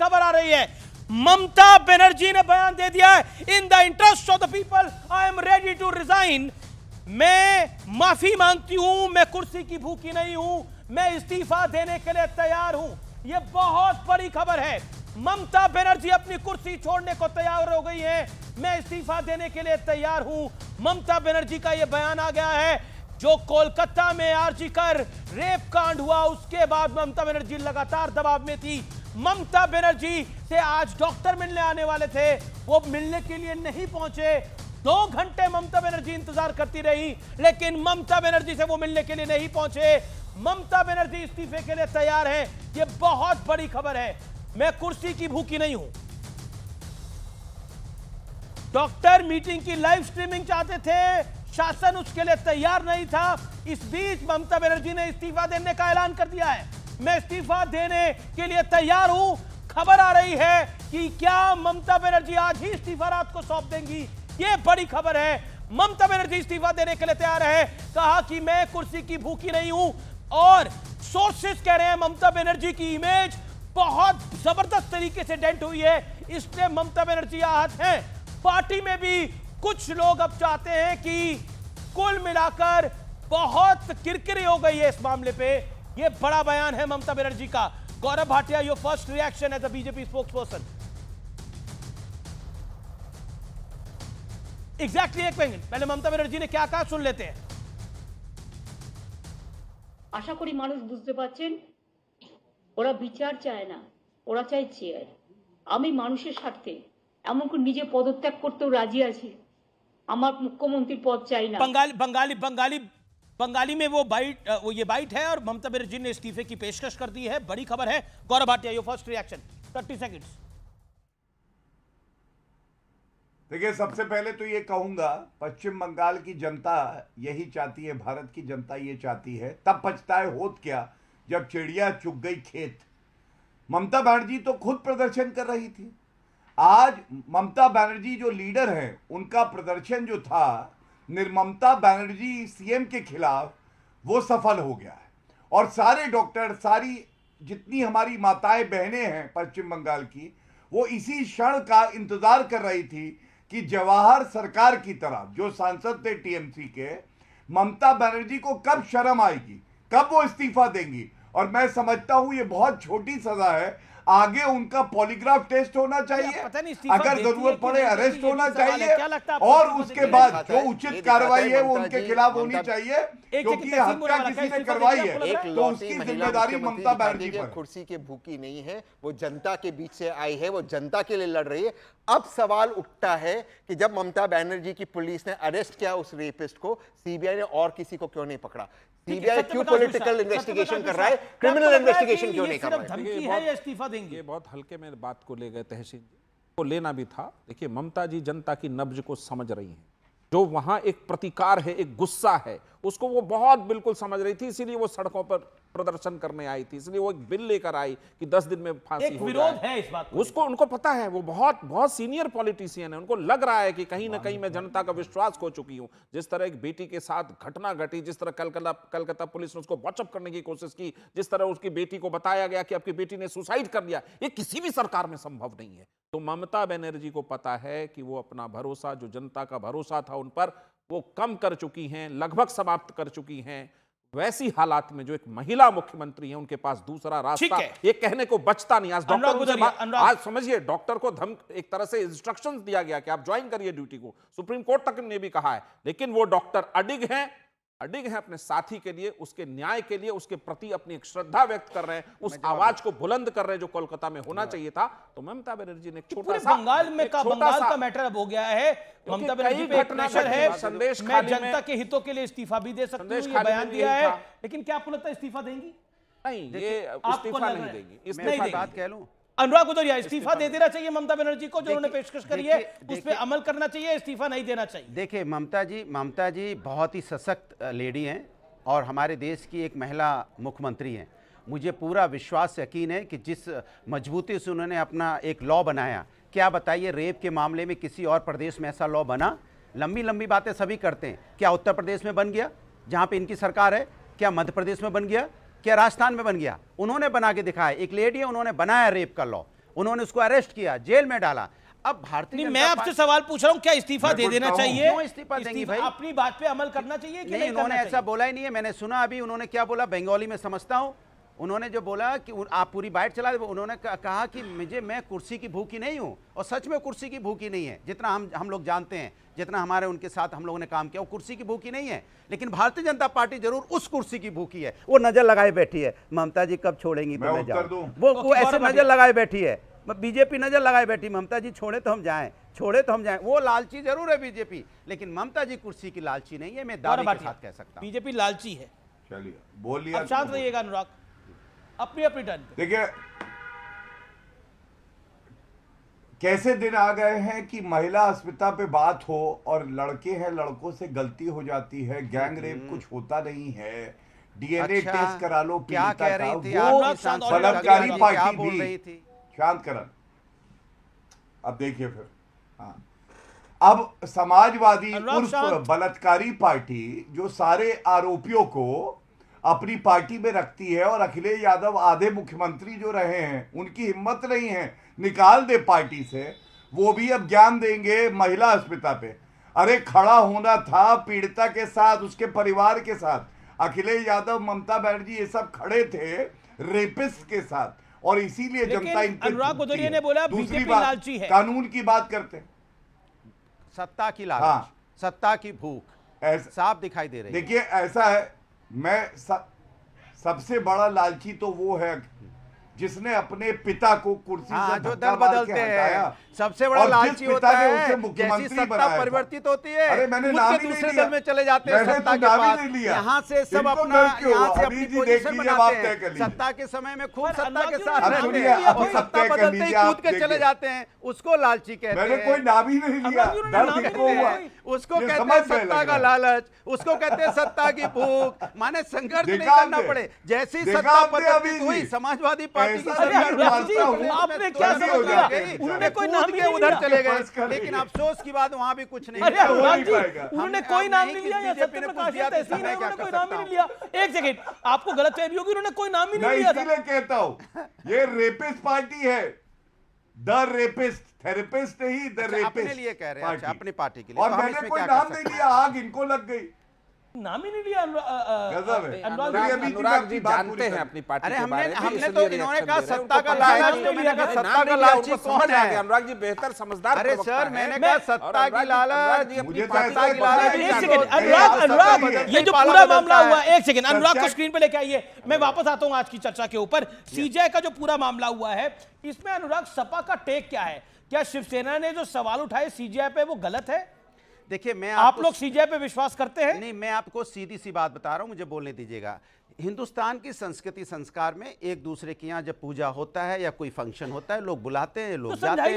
खबर आ रही है। ममता बनर्जी ने बयान दे दिया है, in the interest of the people I am ready to resign. मैं माफी मांगती हूं, मैं कुर्सी की भूखी नहीं हूं, मैं इस्तीफा देने के लिए तैयार हूं। यह बहुत बड़ी खबर है। ममता बनर्जी अपनी कुर्सी छोड़ने को तैयार हो गई है। मैं इस्तीफा देने के लिए तैयार हूं। ममता बनर्जी का यह बयान आ गया है। जो कोलकाता में आरजी कर रेप कांड हुआ, उसके बाद ममता बनर्जी लगातार दबाव में थी। ममता बनर्जी से आज डॉक्टर मिलने आने वाले थे, वो मिलने के लिए नहीं पहुंचे। 2 घंटे ममता बनर्जी इंतजार करती रही, लेकिन ममता बनर्जी से वो मिलने के लिए नहीं पहुंचे। ममता बनर्जी इस्तीफे के लिए तैयार है। यह बहुत बड़ी खबर है। मैं कुर्सी की भूखी नहीं हूं। डॉक्टर मीटिंग की लाइव स्ट्रीमिंग चाहते थे, शासन उसके लिए तैयार नहीं था। इस बीच ममता बनर्जी ने इस्तीफा देने का ऐलान कर दिया है। मैं इस्तीफा देने के लिए तैयार हूं। खबर आ रही है कि क्या ममता बनर्जी आज ही इस्तीफा रात को सौंप देंगी। यह बड़ी खबर है। ममता बनर्जी इस्तीफा देने के लिए तैयार है। कहा कि मैं कुर्सी की भूखी नहीं हूं। और सोर्सेस कह रहे हैं ममता बनर्जी की इमेज बहुत जबरदस्त तरीके से डेंट हुई है, इसलिए ममता बनर्जी आहत हैं। पार्टी में भी कुछ लोग अब चाहते हैं कि कुल मिलाकर बहुत किरकिरी हो गई है इस मामले पे। यह बड़ा बयान है ममता बनर्जी का। Gaurav Bhatia, your first reaction as a BJP spokesperson. Exactly 1 minute पहले ममता बनर्जी ने क्या कहा, सुन लेते हैं। আশা করি মানুষ বুঝতে পারছেন ওরা বিচার চায় না, ওরা চায় চেয়ার। আমি মানুষের স্বার্থে এমনকি নিজে পদত্যাগ করতেও রাজি আছি। আমার মুখ্যমন্ত্রীর পদ চাই না। बंगाली में वो ये बाइट है और ममता बनर्जी ने इस्तीफे की पेशकश कर दी है। बड़ी खबर है। Gaurav Bhatia, your first reaction, 30 seconds. देखिए, सबसे पहले तो ये कहूंगा, पश्चिम बंगाल की जनता यही चाहती है, भारत की जनता ये चाहती है। तब पछताए होत क्या जब चिड़िया चुग गई खेत। ममता बनर्जी तो खुद प्रदर्शन कर रही थी। आज ममता बनर्जी जो लीडर हैं, उनका प्रदर्शन जो था निर्ममता बनर्जी सीएम के खिलाफ, वो सफल हो गया है। और सारे डॉक्टर, सारी जितनी हमारी माताएं बहनें हैं पश्चिम बंगाल की, वो इसी क्षण का इंतजार कर रही थी कि जवाहर सरकार की तरह जो सांसद थे टीएमसी के, ममता बनर्जी को कब शर्म आएगी, कब वो इस्तीफा देंगी। और मैं समझता हूं ये बहुत छोटी सजा है। आगे उनका पॉलीग्राफ टेस्ट होना चाहिए, अगर जरूरत पड़े अरेस्ट होना चाहिए, और उसके बाद जो उचित कार्रवाई है वो उनके खिलाफ होनी चाहिए, क्योंकि हत्या किसी ने करवाई है तो उसकी जिम्मेदारी ममता बनर्जी पर। कुर्सी के भूखी नहीं है, वो जनता के बीच से आई है, वो जनता के लिए लड़ रही है। अब सवाल उठता है कि जब ममता बनर्जी की पुलिस ने अरेस्ट किया उस रेपिस्ट को, सीबीआई ने और किसी को क्यों नहीं पकड़ा? सीबीआई क्यों पॉलिटिकल इन्वेस्टिगेशन कर रहा है, क्रिमिनल इन्वेस्टिगेशन क्यों नहीं कर रहा है? धमकी है या इस्तीफा देंगे? ये बहुत हल्के में बात को ले गए तहसीन जी, को लेना भी था। देखिए, ममता जी जनता की नब्ज को समझ रही हैं। जो वहां एक प्रतिकार है, एक गुस्सा है, उसको वो बहुत बिल्कुल समझ रही थी। इसीलिए वो सड़कों पर प्रदर्शन करने आई थी। इसलिए वो एक बिल लेकर आई कि 10 दिन में फांसी हो जाए। विरोध है इस बात को। उसको, उनको पता है, वो बहुत बहुत सीनियर पॉलिटिशियन है। उनको लग रहा है कि कहीं ना कहीं मैं जनता का विश्वास खो चुकी हूं। जिस तरह एक बेटी के साथ घटना घटी, जिस तरह कलकत्ता पुलिस ने उसको वॉचअप करने की कोशिश की, जिस तरह उसकी बेटी को बताया गया कि आपकी बेटी ने सुसाइड कर लिया, ये किसी भी सरकार में संभव नहीं है। तो ममता बनर्जी को पता है कि वो अपना भरोसा, जो जनता का भरोसा था उन पर, वो कम कर चुकी हैं, लगभग समाप्त कर चुकी हैं। वैसी हालात में जो एक महिला मुख्यमंत्री है, उनके पास दूसरा रास्ता ये कहने को बचता नहीं। आज डॉक्टर, आज समझिए, डॉक्टर को एक तरह से इंस्ट्रक्शंस दिया गया कि आप ज्वाइन करिए ड्यूटी को। सुप्रीम कोर्ट तक ने भी कहा है, लेकिन वो डॉक्टर अडिग हैं अपने साथी के लिए, उसके न्याय के लिए, उसके प्रति अपनी एक श्रद्धा व्यक्त कर रहे हैं, उस आवाज को बुलंद कर रहे हैं जो कोलकाता में होना चाहिए था। तो ममता बनर्जी ने एक छोटा सा बंगाल का मैटर अब हो गया है। ममता बनर्जी पे एक प्रेशर है, संदेश मैं जनता के हितों के लिए इस्तीफा भी दे सकती हूं, ये बयान दिया है। लेकिन क्या आपको लगता है इस्तीफा देंगी? नहीं, ये इस्तीफा नहीं देंगी। इस्तीफा बात कह लूं, अनुराग उदरिया, इस्तीफा दे देना चाहिए ममता बनर्जी को, जो उन्होंने पेशकश करी है उस पर अमल करना चाहिए, इस्तीफा नहीं देना चाहिए? देखिए, ममता जी बहुत ही सशक्त लेडी हैं और हमारे देश की एक महिला मुख्यमंत्री हैं। मुझे पूरा विश्वास यकीन है कि जिस मजबूती से उन्होंने अपना एक लॉ बनाया, क्या बताइए, रेप के मामले में किसी और प्रदेश में ऐसा लॉ बना? लंबी लंबी बातें सभी करते हैं। क्या उत्तर प्रदेश में बन गया जहाँ पे इनकी सरकार है? क्या मध्य प्रदेश में बन गया? क्या राजस्थान में बन गया? उन्होंने बना के दिखाया। एक लेडी है, उन्होंने बनाया रेप का लॉ। उन्होंने उसको अरेस्ट किया, जेल में डाला। अब भारतीय नहीं, जनता मैं आपसे सवाल पूछ रहा हूं, क्या इस्तीफा मैं दे पूछता देना हूं, चाहिए? क्यों इस्तीफा देंगी भाई? अपनी बात पे अमल करना चाहिए कि नहीं, नहीं उन्होंने करना ऐसा चाहिए? बोला ही नहीं है। मैंने सुना अभी उन्होंने क्या बोला, बंगाली में समझता हूं। उन्होंने जो बोला कि आप पूरी बाइट चला, उन्होंने कहा कि मैं कुर्सी की भूखी नहीं हूं, और सच में कुर्सी की भूखी नहीं है। जितना हम लोग जानते हैं, जितना हमारे उनके साथ हम लोगों ने काम किया, वो कुर्सी की भूखी नहीं है। लेकिन भारतीय जनता पार्टी जरूर उस कुर्सी की भूखी है। वो नजर लगाए बैठी है, ममता जी कब छोड़ेंगी तो मैं मैं उत्तर जाऊं। दूं? वो ऐसे गौरव नजर लगाए बैठी है। बीजेपी नजर लगाए बैठी, ममता जी छोड़े तो हम जाएं, छोड़े तो हम जाएं। वो लालची जरूर है बीजेपी, लेकिन ममता जी कुर्सी की लालची नहीं है, मैं दावे के साथ कह सकता हूं। बीजेपी लालची है। चलिए बोल लिया। अब शांत रहिएगा अनुराग, अपनी अपनी टर्न पे। देखिए कैसे दिन आ गए हैं कि महिला अस्मिता पे बात हो और लड़के हैं, लड़कों से गलती हो जाती है, गैंग रेप कुछ होता नहीं है, डीएनए अच्छा, टेस्ट करा लो क्या पीड़िता कह रही का, थी वो आपकी सांसद बलात्कारी क्या पार्टी बोल भी। रही थी? शांत अब देखिए फिर, हाँ, अब समाजवादी अनुराग उर्फ शांत। बलात्कारी पार्टी जो सारे आरोपियों को अपनी पार्टी में रखती है, और अखिलेश यादव आधे मुख्यमंत्री जो रहे हैं उनकी हिम्मत नहीं है निकाल दे पार्टी से, वो भी अब ज्ञान देंगे महिला अस्मिता पे। अरे खड़ा होना था पीड़िता के साथ, उसके परिवार के साथ। अखिलेश यादव, ममता बनर्जी, ये सब खड़े थे रेपिस्ट के साथ, और इसीलिए लेकिन जनता इन पे अनुराग टूटती भदौरिया है। ने बोला दूसरी बीजेपी बात, लालची है। कानून की बात करते हैं। सत्ता की लालच, हाँ। सत्ता की भूख ऐसा साफ दिखाई दे रही है। देखिए ऐसा है, मैं सबसे बड़ा लालची तो वो है जिसने अपने पिता को कुर्सी हाँ, से जो धक्का दल मार के बदलते हटाया, हैं, सबसे बड़ा और जिस लालची पिता होता ने है उसे जैसी मुख्यमंत्री सत्ता बनाया था। परिवर्तित होती है, अरे मैंने कूद नाम के ही नहीं दूसरे लिया। दल में चले जाते हैं मैंने सत्ता तो के नाम ही पास। नहीं लिया। यहाँ से सब इनको अपना, डर क्यों? यहाँ से अभी अपनी जी देख पोजीशन लीजिए, बनाते आप तय हैं। कर लीजिए। सत्ता के समय में खूब पर सत्ता अनुराग के जी, साथ अब रहते सुनिए, हैं, अब और सब सत्ता तय कर बदलते ही लीजिए, आप कूद के देखिए। चले जाते हैं, उसको लालची कहते मैंने हैं। कोई नाम ही नहीं लिया, अनुराग जी, उन्होंने डर नाम ही किसको नहीं हुआ? लिया। उसको ये कहते हैं समझ में सत्ता लग का रहा है। लालच, उसको कहते हैं सत्ता की भूख। माने संघर्ष नहीं देखा करना आपने? पड़े। जैसी देखा सत्ता आपने अभी परिवर्तित जी? हुई, समाजवादी पार्टी की ऐसा अरे नहीं सरकार अनुराग जी, मानता हूं। आपने क्या चोरी समझ हो लिया? जाते हैं बेचारे। उन्होंने कोई नाम कूद ही के नहीं उधर लिया। चले बस कर गए, लेकिन लीजिए। अफसोस की बात वहां भी कुछ नहीं अरे किया। हो अनुराग नहीं जी, पाएगा। उन्होंने हमने कोई अब नाम नहीं नहीं कि लिया, या बीजेपी सत्य ने कुछ प्रकाश दिया तो तहसीन है, मैं क्या उन्होंने कर कोई नाम ही सकता नहीं लिया। एक सेकंड, आपको गलतफहमी होगी, उन्होंने कोई नाम ही नहीं मैं लिया था। इसीलिए कहता हूं ये रेपिस्ट पार्टी है, द रेपिस्ट, थेरेपिस्ट नहीं, द अच्छा, रेपिस्ट। अपने लिए कह रहे हैं, अच्छा, अपनी पार्टी के लिए। और तो हम मैंने इसमें कोई क्या कर नाम सकते नहीं हैं? लिया, आग इनको लग गई। नाम ही नहीं लिया गजब है। अनुराग चलिए, जी। अभी अनुराग अपनी जी बात जानते पूरी हैं करें। अपनी पार्टी अरे के हमने बारे में, हमने इसलिए तो reaction इन्होंने दे कहा रहे हैं। सत्ता का उनको लालच, पता तो नहीं मैंने कहा नाम सत्ता का नहीं लिया, लालची उनको कौन समझ आ है? गया। अनुराग जी बेहतर समझदार अरे प्रवक्ता सर, हैं। मैंने मैं- कहा सत्ता की अनुराग जी लालच। अपनी मुझे तो पार्टी ऐसा का है, एक पता बड़ा है, एक ही सेकंड, जानते हैं। अनुराग सत्ता अनुराग की है। ये जो पाला पूरा बदलता मामला है। हुआ, एक सेकंड, अनुराग को चेक- स्क्रीन पे लेके आइए। मैं वापस आता हूं आज की चर्चा के ऊपर। सीजेआई का जो पूरा मामला हुआ है, इसमें अनुराग सपा का टेक क्या है? क्या शिवसेना ने जो सवाल उठाए सीजेआई पे वो गलत है? देखिए, मैं आप आपको लोग सीजेआई पे विश्वास करते हैं? नहीं, मैं आपको सीधी सी बात बता रहा हूं, मुझे बोलने दीजिएगा। हिंदुस्तान की संस्कृति संस्कार में एक दूसरे के यहाँ जब पूजा होता है या कोई फंक्शन होता है, लोग बुलाते हैं, लोग तो जाते हैं। समझाइए।